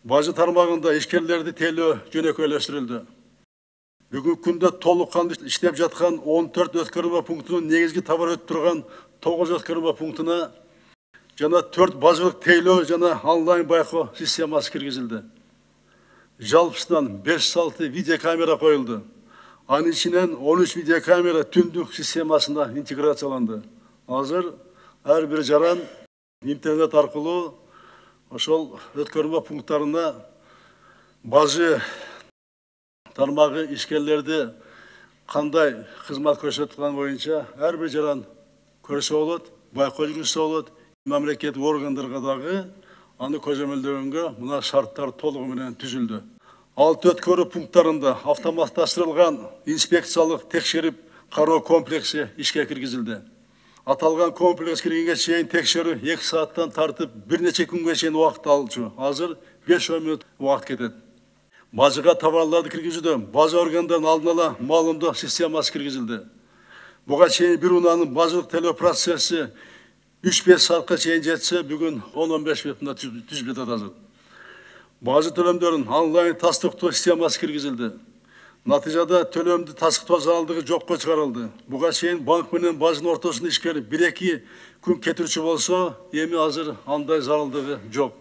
Бажы тармағында ишкерлерди тейлөө жөнөкөйлөштүрүлдү. Бүгүнкү күндө толукканды иштеп жаткан 14 өткөрмө пунктунун негизги товар өтүп турган 9 өткөрмө пунктуна жана 4 бажылык тейлөө жана онлайн байкоо системасы киргизилди. Жалпысынан 506 видеокамера коюлду. Анын ичинен 13 видеокамера түндүк системасына интеграцияланды. Азыр ар бир жаран интернет аркылуу ошол өткөрмө пункттарына бажы тармагы ишкерлерди кандай кызмат көрсөткөн боюнча ар бир жаран көрсө болот, байкоо жүргүзсө болот. Мамлекеттик органдарга дагы аны көзөмөлдөгөнгө мына шарттар толугу менен түзүлдү. 6 өткөрүү пункттарында автоматташтырылган инспекциялык текшерип кароо комплекси ишке киргизилди. Аталган комплекс киргенге чейин текшерүү 2 сааттан тартып бир нече күнгө чейин убакыт алчу. Азыр 5 мүнөт убакыт кетет. Бажыга товарларды киргизүүдө бажы органдарынын алдын ала маалымдоо системасы киргизилди. Буга чейин бир унаанын бажылык төлөө процесси 3-5 саатка чейин жетсе, бүгүн 10-15 минутта түзүп жатат азыр. Бажы төлөмдөрүнүн онлайн тастыктоо системасы киргизилди. Натыйжада төлөмдү тастыктоо зарылдыгы жокко чыгарылды. Буга чейин банк менен бажынын ортосунда ишкер 1-2 күн кетирүүчү болсо, эми азыр андай зарылдыгы жок.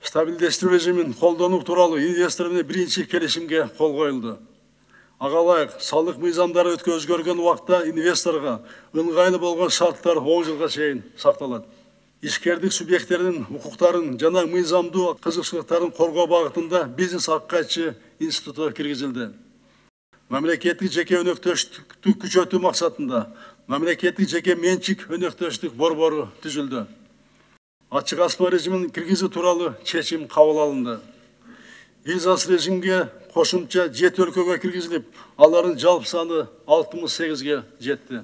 Стабилдештирүү режимин колдонуу тууралуу инвестор менен биринчи келишимге кол коюлду. Ага ылайык салык мыйзамдары өзгөргөн убакта инвесторго ыңгайлуу болгон шарттар 10 жылга чейин сакталат. Ишкердик субъекттеринин укуктарын жана мыйзамдуу кызыкчылыктарын коргоо багытында бизнес аккайчы институту киргизилди. Мамлекеттик жеке өнөктөштүктү күчөтүү максатында мамлекеттик жеке менчик өнөктөштүк борбору түзүлдү. Ачык ачма режимин киргизүү тууралуу чечим кабыл алынды. Визасыз режимге кошумча 7 өлкөгө киргизилип, алардын жалпы саны 68ге жетти.